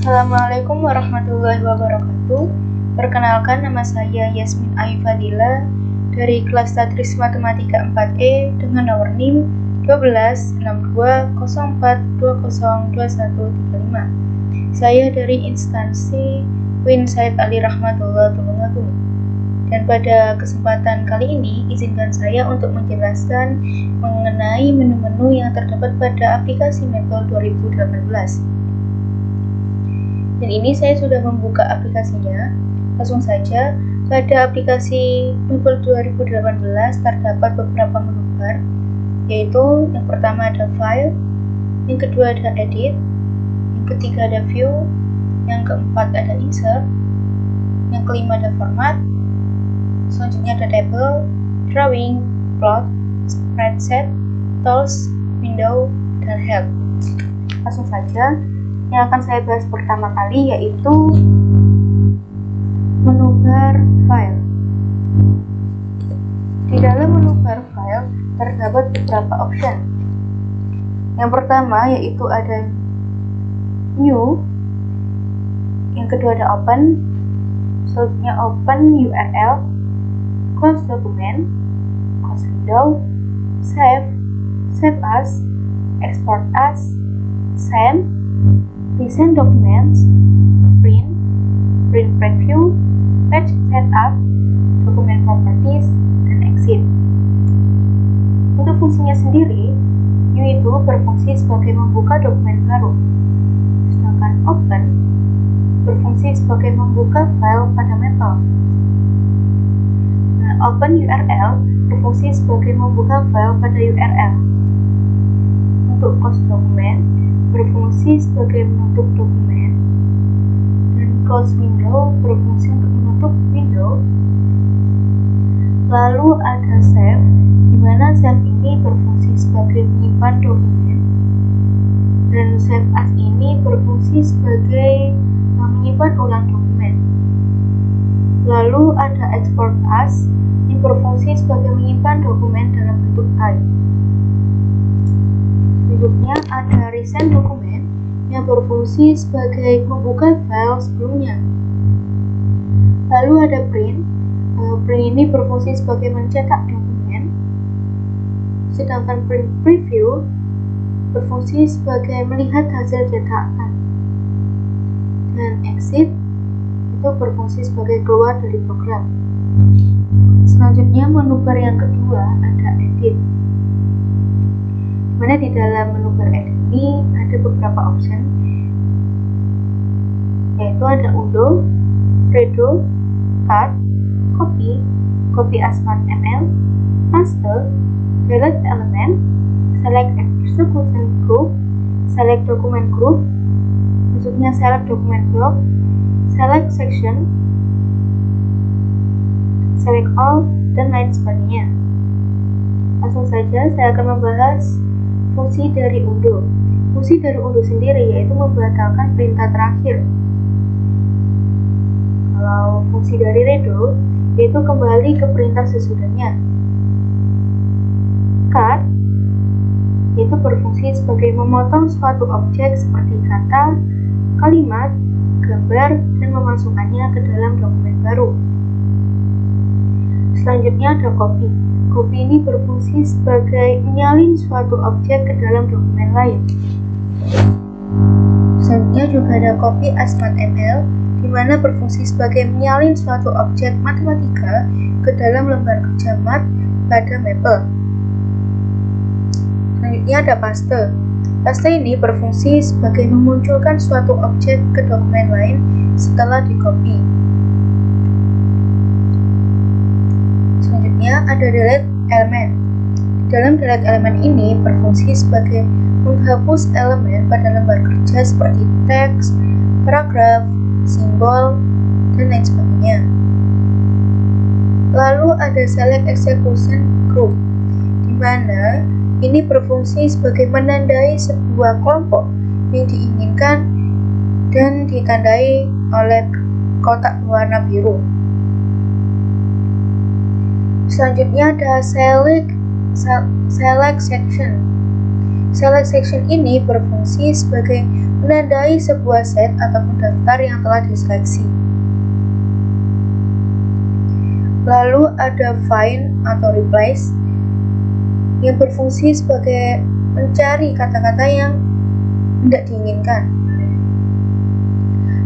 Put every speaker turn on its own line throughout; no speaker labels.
Assalamualaikum warahmatullahi wabarakatuh. Perkenalkan, nama saya Yasmin Ayu Fadila dari kelas Statistik Matematika 4E dengan nomor NIM 126204202135. Saya dari instansi Queen Said Ali Rahmatullah Tulungagung. Dan pada kesempatan kali ini, izinkan saya untuk menjelaskan mengenai menu-menu yang terdapat pada aplikasi Maple 2018. Dan ini saya sudah membuka aplikasinya. Langsung saja, pada aplikasi Maple 2018 terdapat beberapa menu bar, yaitu yang pertama ada File, yang kedua ada Edit, yang ketiga ada View, yang keempat ada Insert, yang kelima ada Format, selanjutnya ada Table, Drawing, Plot, Spreadsheet, Tools, Window, dan Help. Langsung saja, yang akan saya bahas pertama kali yaitu menu bar file. Di dalam menu bar file terdapat beberapa option. Yang pertama yaitu ada New, yang kedua ada Open, selanjutnya Open URL, Close Document, Close Window, Save, Save As, Export As, Send, Present Documents, Print, Print Preview, Page Setup, Document Properties, dan Exit. Untuk fungsinya sendiri, New itu berfungsi sebagai membuka dokumen baru, sedangkan Open berfungsi sebagai membuka file pada Maple. Nah, Open URL berfungsi sebagai membuka file pada URL. Untuk Close Document berfungsi sebagai menutup dokumen, dan Close Window berfungsi untuk menutup window. Lalu ada Save, di mana Save ini berfungsi sebagai menyimpan dokumen, dan Save As ini berfungsi sebagai menyimpan ulang dokumen. Lalu ada Export As, yang berfungsi sebagai menyimpan dokumen dalam bentuk type. Berikutnya ada Resend Dokumen, yang berfungsi sebagai membuka file sebelumnya. Lalu ada Print. Print ini berfungsi sebagai mencetak dokumen, sedangkan Print Preview berfungsi sebagai melihat hasil cetakan. Dan Exit itu berfungsi sebagai keluar dari program. Selanjutnya menu bar yang kedua ada Edit, mana di dalam menu bar Edit ini ada beberapa option, yaitu ada Undo, Redo, Cut, Copy, Copy as ML, Paste, Delete Element, Select Execution Group, Select Document Group, maksudnya Select Document Block, Select Section, Select All, dan lain sebagainya. Langsung saja saya akan membahas fungsi dari Undo. Fungsi dari Undo sendiri yaitu membatalkan perintah terakhir. Kalau fungsi dari Redo yaitu kembali ke perintah sesudahnya. Cut yaitu berfungsi sebagai memotong suatu objek seperti kata, kalimat, gambar, dan memasukkannya ke dalam dokumen baru. Selanjutnya ada Copy. Copy ini berfungsi sebagai menyalin suatu objek ke dalam dokumen lain. Selanjutnya juga ada Copy as ML, di mana berfungsi sebagai menyalin suatu objek matematika ke dalam lembar kerja mat pada Maple. Selanjutnya ada Paste. Paste ini berfungsi sebagai memunculkan suatu objek ke dokumen lain setelah di-copy. Selanjutnya ada Delete Element. Dalam Delete Element ini berfungsi sebagai menghapus elemen pada lembar kerja seperti teks, paragraf, simbol, dan lain sebagainya. Lalu ada Select Execution Group, di mana ini berfungsi sebagai menandai sebuah kelompok yang diinginkan dan ditandai oleh kotak berwarna biru. Selanjutnya ada Select Section. Select section ini berfungsi sebagai menandai sebuah set ataupun daftar yang telah diseleksi. Lalu ada find atau replace yang berfungsi sebagai mencari kata-kata yang tidak diinginkan.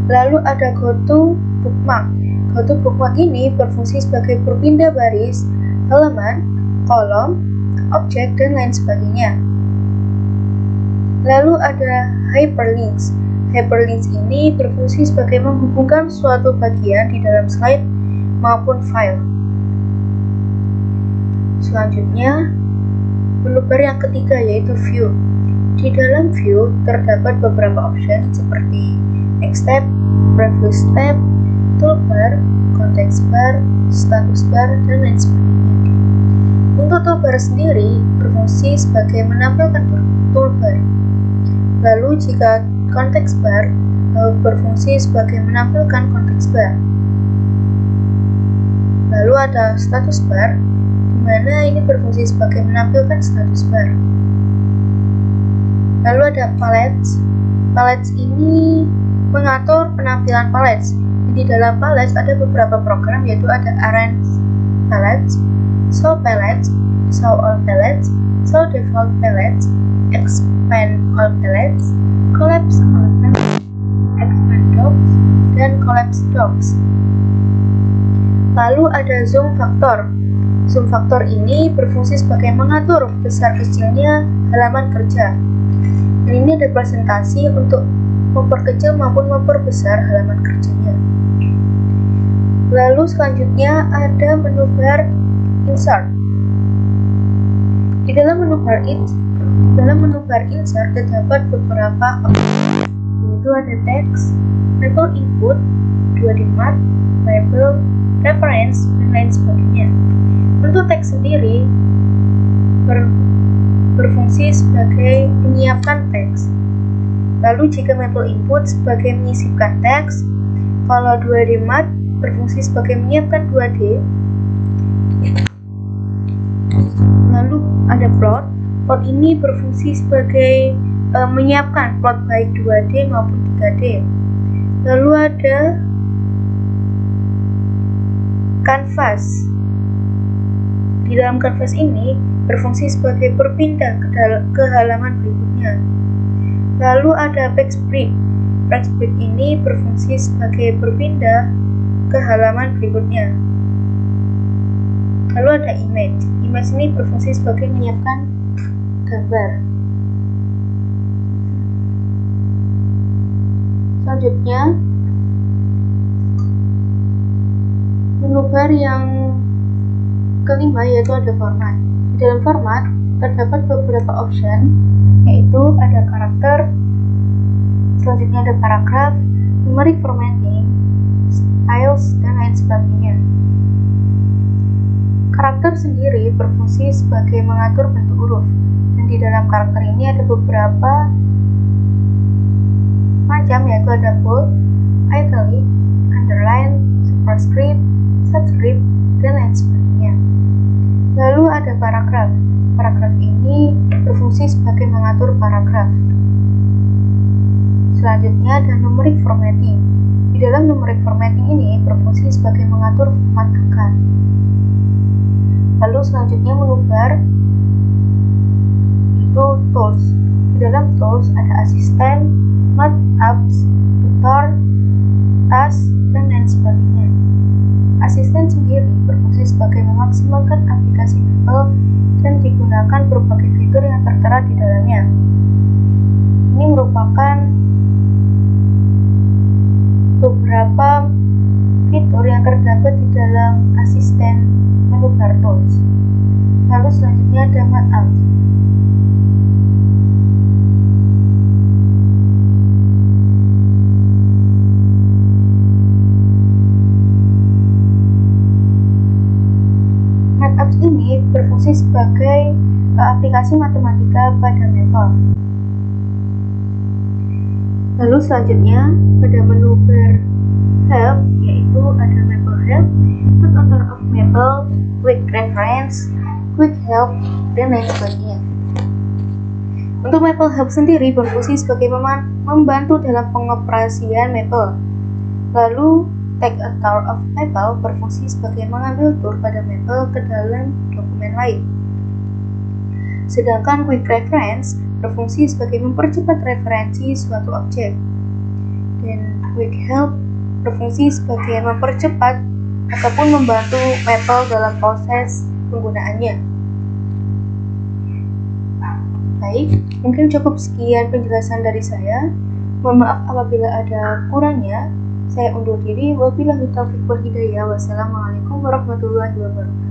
Lalu ada go to bookmark. Go to bookmark ini berfungsi sebagai berpindah baris, halaman, kolom, objek, dan lain sebagainya. Lalu ada hyperlinks. Hyperlinks ini berfungsi sebagai menghubungkan suatu bagian di dalam slide maupun file. Selanjutnya, menu bar yang ketiga yaitu view. Di dalam view terdapat beberapa option seperti next tab, preview tab, toolbar, context bar, status bar, dan lain sebagainya. Untuk toolbar sendiri berfungsi sebagai menampilkan toolbar. Lalu jika context bar berfungsi sebagai menampilkan context bar. Lalu ada status bar, di mana ini berfungsi sebagai menampilkan status bar. Lalu ada palettes. Palettes ini mengatur penampilan palettes. Di dalam palettes ada beberapa program, yaitu ada arrange palettes, show palettes, show all palettes, show default palettes, expand all palettes, collapse all palettes, expand docs, dan collapse docs. Lalu ada zoom factor. Zoom factor ini berfungsi sebagai mengatur besar kecilnya halaman kerja. Dan ini ada presentasi untuk memperkecil maupun memperbesar halaman kerjanya. Lalu selanjutnya ada menu bar insert. Di dalam menu bar insert terdapat beberapa opsi, yaitu ada teks, label input, 2D Math, label, reference, dan lain sebagainya. Untuk teks sendiri berfungsi sebagai menyiapkan teks. Lalu jika label input sebagai menyisipkan teks, kalau 2D Math berfungsi sebagai menyiapkan 2D. Lalu ada plot. Plot ini berfungsi sebagai menyiapkan plot baik 2D maupun 3D. Lalu ada canvas. Di dalam canvas ini berfungsi sebagai berpindah ke halaman berikutnya. Lalu ada backsplash. Backsplash ini berfungsi sebagai berpindah ke halaman berikutnya. Lalu ada image. Image ini berfungsi sebagai menyiapkan gambar. Selanjutnya, menu bar yang kelima yaitu ada format. Di dalam format terdapat beberapa option, yaitu ada karakter, selanjutnya ada paragraf, numeric formatting, styles, dan lain sebagainya. Karakter sendiri berfungsi sebagai mengatur bentuk huruf, dan di dalam karakter ini ada beberapa macam, yaitu ada bold, italic, underline, superscript, subscript, dan lain sebagainya. Lalu ada paragraf. Paragraf ini berfungsi sebagai mengatur paragraf. Selanjutnya ada numeric formatting. Di dalam numeric formatting ini berfungsi sebagai mengatur format angka. Lalu selanjutnya menu bar itu tools. Di dalam tools ada asisten, math apps, tutor, task, dan lain sebagainya. Asisten sendiri berfungsi sebagai memaksimalkan aplikasi Maple dan digunakan berbagai fitur yang tertera di dalamnya. Ini merupakan beberapa fitur yang terdapat di dalam asisten menu bar tools. Lalu selanjutnya ada math apps. Math apps ini berfungsi sebagai aplikasi matematika pada Maple. Lalu selanjutnya pada menu bar help, yaitu ada Maple help, put author of Maple, quick reference, quick help, dan lain sebagainya. Untuk Maple Hub sendiri berfungsi sebagai membantu dalam pengoperasian Maple. Lalu, Take a Tour of Maple berfungsi sebagai mengambil tur pada Maple ke dalam dokumen lain. Sedangkan Quick Reference berfungsi sebagai mempercepat referensi suatu objek. Dan Quick Help berfungsi sebagai mempercepat ataupun membantu Maple dalam proses penggunaannya. Baik, mungkin cukup sekian penjelasan dari saya. Mohon maaf apabila ada kurangnya. Saya undur diri. Wabillahi taufiq wal hidayah. Wassalamualaikum warahmatullahi wabarakatuh.